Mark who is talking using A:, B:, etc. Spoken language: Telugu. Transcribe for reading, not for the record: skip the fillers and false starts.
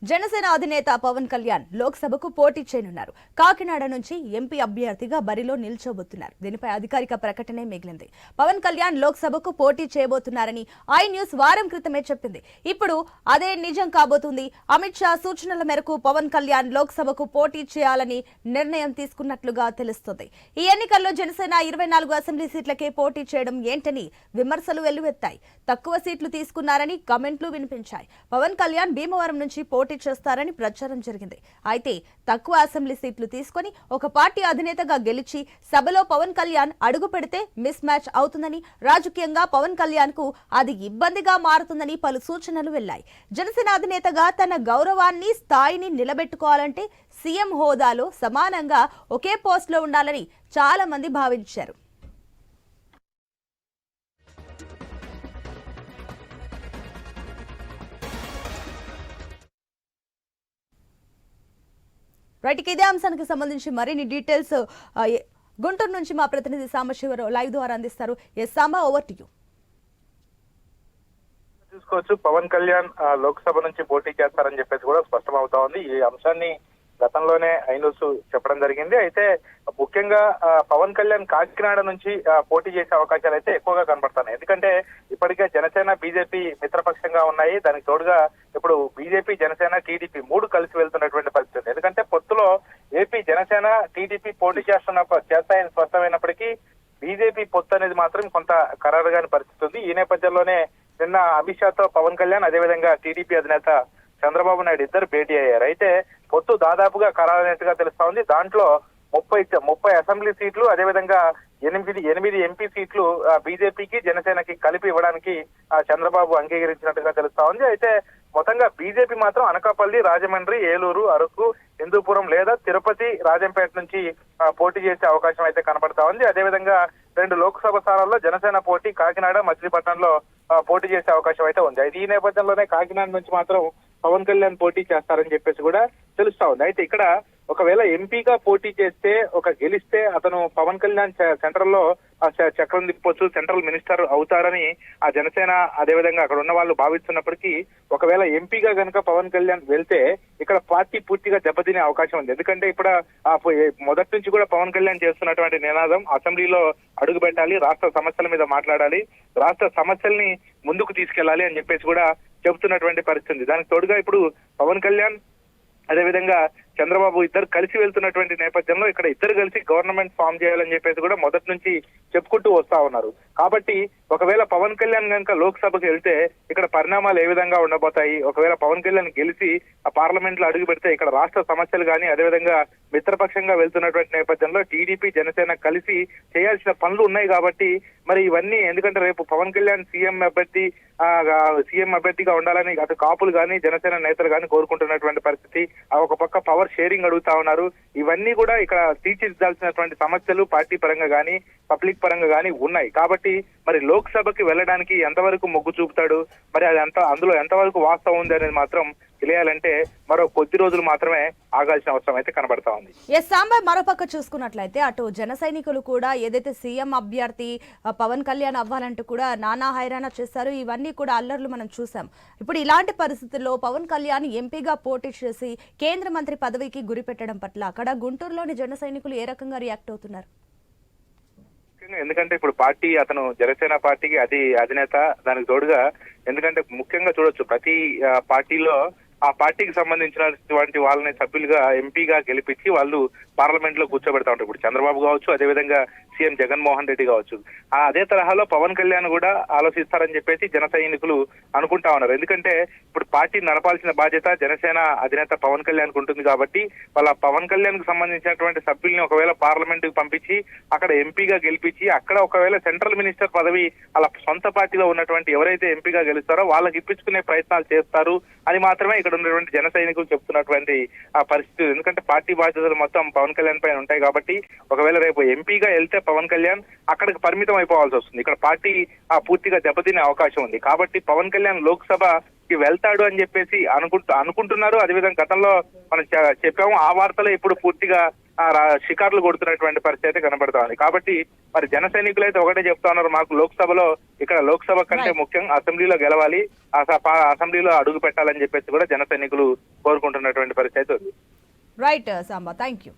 A: జనసేన అధినేత పవన్ కళ్యాణ్ లోక్సభకు పోటీ చేయనున్నారు. కాకినాడ నుంచి ఎంపీ అభ్యర్థిగా బరిలో నిల్చోబోతున్నారు. దీనిపై అధికారిక ప్రకటనే మిగిలింది. పవన్ కళ్యాణ్ లోక్సభకు పోటీ చేయబోతున్నారని ఐ న్యూస్ వారం క్రితమే చెప్పింది. ఇప్పుడు అదే నిజం కాబోతుంది. అమిత్ షా సూచనల మేరకు పవన్ కళ్యాణ్ లోక్సభకు పోటీ చేయాలని నిర్ణయం తీసుకున్నట్లుగా తెలుస్తోంది. ఈ ఎన్నికల్లో జనసేన 24 అసెంబ్లీ సీట్లకే పోటీ చేయడం ఏంటని విమర్శలు వెల్లువెత్తాయి. తక్కువ సీట్లు తీసుకున్నారని కమెంట్లు వినిపించాయి. పవన్ కళ్యాణ్ భీమవరం నుంచి పోటీ చేస్తారని ప్రచారం జరిగింది. అయితే తక్కువ అసెంబ్లీ సీట్లు తీసుకొని ఒక పార్టీ అధినేతగా గెలిచి సభలో పవన్ కళ్యాణ్ అడుగు పెడితే మిస్ మ్యాచ్ అవుతుందని, రాజకీయంగా పవన్ కళ్యాణ్ కు అది ఇబ్బందిగా మారుతుందని పలు సూచనలు వెళ్లాయి. జనసేన అధినేతగా తన గౌరవాన్ని, స్థాయిని నిలబెట్టుకోవాలంటే సీఎం హోదాలో సమానంగా ఒకే పోస్టులో ఉండాలని చాలా మంది భావించారు. రైట్, ఇదే అంశానికి సంబంధించి మరిన్ని డీటెయిల్స్ గుంటూరు నుంచి మా ప్రతినిధి సాంబశివరావు లైవ్ ద్వారా అందిస్తారు. Yes Samba, over to you.
B: చూసుకోవచ్చు, పవన్ కళ్యాణ్ లోక్సభ నుంచి పోటీ చేస్తారని చెప్పేసి కూడా స్పష్టం అవుతా ఉంది. ఈ అంశాన్ని గతంలోనే ఐన్యూస్ చెప్పడం జరిగింది. అయితే ముఖ్యంగా పవన్ కళ్యాణ్ కాకినాడ నుంచి పోటీ చేసే అవకాశాలు అయితే ఎక్కువగా కనబడుతున్నాయి. ఎందుకంటే ఇప్పటికే జనసేన, బీజేపీ మిత్రపక్షంగా ఉన్నాయి. దానికి తోడుగా ఇప్పుడు బీజేపీ, జనసేన, టీడీపీ మూడు కలిసి వెళ్తున్నటువంటి పరిస్థితి. ఎందుకంటే పొత్తులో ఏపీ జనసేన, టీడీపీ పోటీ చేస్తాయని స్పష్టమైనప్పటికీ బీజేపీ పొత్తు అనేది మాత్రం కొంత ఖరారుగాని పరిస్థితి ఉంది. ఈ నేపథ్యంలోనే నిన్న అమిత్ షాతో పవన్ కళ్యాణ్, అదేవిధంగా టీడీపీ అధినేత చంద్రబాబు నాయుడు ఇద్దరు భేటీ అయ్యారు. అయితే పొత్తు దాదాపుగా ఖరారైనట్టుగా తెలుస్తా ఉంది. దాంట్లో 30 అసెంబ్లీ సీట్లు, అదేవిధంగా 8 ఎంపీ సీట్లు బీజేపీకి, జనసేనకి కలిపి ఇవ్వడానికి చంద్రబాబు అంగీకరించినట్టుగా తెలుస్తా ఉంది. అయితే మొత్తంగా బీజేపీ మాత్రం అనకాపల్లి, రాజమండ్రి, ఏలూరు, అరకు, హిందూపురం లేదా తిరుపతి, రాజంపేట నుంచి పోటీ చేసే అవకాశం అయితే కనబడతా ఉంది. అదేవిధంగా 2 లోక్సభ స్థానాల్లో జనసేన పోటీ కాకినాడ, మచిలీపట్నంలో పోటీ చేసే అవకాశం అయితే ఉంది. అయితే ఈ నేపథ్యంలోనే కాకినాడ నుంచి మాత్రం పవన్ కళ్యాణ్ పోటీ చేస్తారని చెప్పేసి కూడా తెలుస్తా ఉంది. అయితే ఇక్కడ ఒకవేళ ఎంపీగా పోటీ చేస్తే, గెలిస్తే అతను పవన్ కళ్యాణ్ సెంట్రల్ లో చక్రం తిప్పొచ్చు, సెంట్రల్ మినిస్టర్ అవుతారని ఆ జనసేన, అదేవిధంగా అక్కడ ఉన్న వాళ్ళు భావిస్తున్నప్పటికీ ఒకవేళ ఎంపీగా కనుక పవన్ కళ్యాణ్ వెళ్తే ఇక్కడ పార్టీ పూర్తిగా దెబ్బతినే అవకాశం ఉంది. ఎందుకంటే ఇప్పుడు మొదటి నుంచి కూడా పవన్ కళ్యాణ్ చేస్తున్నటువంటి నినాదం అసెంబ్లీలో అడుగు పెట్టాలి, రాష్ట్ర సమస్యల మీద మాట్లాడాలి, రాష్ట్ర సమస్యల్ని ముందుకు తీసుకెళ్లాలి అని చెప్పేసి కూడా చెబుతున్నటువంటి పరిస్థితి. దానికి తోడుగా ఇప్పుడు పవన్ కళ్యాణ్, అదేవిధంగా చంద్రబాబు ఇద్దరు కలిసి వెళ్తున్నటువంటి నేపథ్యంలో ఇక్కడ ఇద్దరు కలిసి గవర్నమెంట్ ఫామ్ చేయాలని చెప్పేసి కూడా మొదటి నుంచి చెప్పుకుంటూ వస్తా ఉన్నారు. కాబట్టి ఒకవేళ పవన్ కళ్యాణ్ కనుక లోక్సభకు వెళ్తే ఇక్కడ పరిణామాలు ఏ విధంగా ఉండబోతాయి, ఒకవేళ పవన్ కళ్యాణ్ గెలిచి ఆ పార్లమెంట్ లో అడుగు పెడితే ఇక్కడ రాష్ట్ర సమస్యలు కానీ, అదేవిధంగా మిత్రపక్షంగా వెళ్తున్నటువంటి నేపథ్యంలో టీడీపీ, జనసేన కలిసి చేయాల్సిన పనులు ఉన్నాయి. కాబట్టి మరి ఇవన్నీ, ఎందుకంటే రేపు పవన్ కళ్యాణ్ సీఎం అభ్యర్థిగా ఉండాలని అటు కాపులు కానీ, జనసేన నేతలు కానీ కోరుకుంటున్నటువంటి పరిస్థితి. ఒక పక్క పవర్ షేరింగ్ అడుగుతా ఉన్నారు. ఇవన్నీ కూడా ఇక్కడ తీర్చిదిద్దాల్సినటువంటి సమస్యలు పార్టీ పరంగా కానీ, పబ్లిక్ పరంగా కానీ ఉన్నాయి. కాబట్టి మరి లోక్సభకి వెళ్ళడానికి ఎంతవరకు మొగ్గు చూపుతాడు, మరి అది అందులో ఎంతవరకు వాస్తవం ఉంది అనేది మాత్రం తెలియాలంటే మరో కొద్ది రోజులు మాత్రమే ఆగాల్సిన అవసరం అయితే కనబడతా ఉంది.
A: ఎస్ సాంబా, మరోపక్క చూసుకున్నట్లయితే అటు జన సైనికులు కూడా ఏదైతే సీఎం అభ్యర్థి పవన్ కళ్యాణ్ అవ్వాలంటూ కూడా నానా హైరాణ చేశారు. ఇవన్నీ కూడా అల్లర్లు మనం చూసాం. ఇప్పుడు ఇలాంటి పరిస్థితుల్లో పవన్ కళ్యాణ్ ఎంపీగా పోటీ చేసి కేంద్ర మంత్రి పదవికి గురిపెట్టడం పట్ల అక్కడ గుంటూరులోని జన సైనికులు ఏ రకంగా రియాక్ట్ అవుతున్నారు?
B: ఎందుకంటే ఇప్పుడు పార్టీ, అతను జనసేన పార్టీకి అధినేత, దానికి తోడుగా ఎందుకంటే ముఖ్యంగా చూడొచ్చు ప్రతి పార్టీలో ఆ పార్టీకి సంబంధించినటువంటి వాళ్ళని సభ్యులుగా ఎంపీగా గెలిపించి వాళ్ళు పార్లమెంట్ లో కూర్చోబెడతా ఉంటారు. ఇప్పుడు చంద్రబాబు కావచ్చు, అదేవిధంగా సీఎం జగన్మోహన్ రెడ్డి కావచ్చు. అదే తరహాలో పవన్ కళ్యాణ్ కూడా ఆలోచిస్తారని చెప్పేసి జన సైనికులు అనుకుంటా ఉన్నారు. ఎందుకంటే ఇప్పుడు పార్టీ నడపాల్సిన బాధ్యత జనసేన అధినేత పవన్ కళ్యాణ్ ఉంటుంది. కాబట్టి వాళ్ళ పవన్ కళ్యాణ్ కు సంబంధించినటువంటి సభ్యుల్ని ఒకవేళ పార్లమెంట్ కు పంపించి అక్కడ ఎంపీగా గెలిపించి అక్కడ ఒకవేళ సెంట్రల్ మినిస్టర్ పదవి వాళ్ళ సొంత పార్టీలో ఉన్నటువంటి ఎవరైతే ఎంపీగా గెలుస్తారో వాళ్ళకి ఇప్పించుకునే ప్రయత్నాలు చేస్తారు అని మాత్రమే ఇక్కడ ఉన్నటువంటి జన సైనికులు చెప్తున్నటువంటి ఆ పరిస్థితి. ఎందుకంటే పార్టీ బాధ్యతలు మొత్తం పవన్ కళ్యాణ్ పైన ఉంటాయి. కాబట్టి ఒకవేళ రేపు ఎంపీగా వెళ్తే పవన్ కళ్యాణ్ అక్కడికి పరిమితం అయిపోవాల్సి వస్తుంది. ఇక్కడ పార్టీ పూర్తిగా దెబ్బతినే అవకాశం ఉంది. కాబట్టి పవన్ కళ్యాణ్ లోక్సభ కి వెళ్తాడు అని చెప్పేసి అనుకుంటున్నారు. అదేవిధంగా గతంలో మనం చెప్పాము, ఆ వార్తలు ఇప్పుడు పూర్తిగా షికార్లు కొడుతున్నటువంటి పరిస్థితి అయితే కనబడుతోంది. కాబట్టి మరి జన సైనికులు అయితే ఒకటే చెప్తా ఉన్నారు, మాకు లోక్సభలో ఇక్కడ లోక్సభ కంటే ముఖ్యం అసెంబ్లీలో గెలవాలి, అసెంబ్లీలో అడుగు పెట్టాలని చెప్పేసి కూడా జన సైనికులు కోరుకుంటున్నటువంటి పరిస్థితి ఉంది.
A: Right Samba, thank you.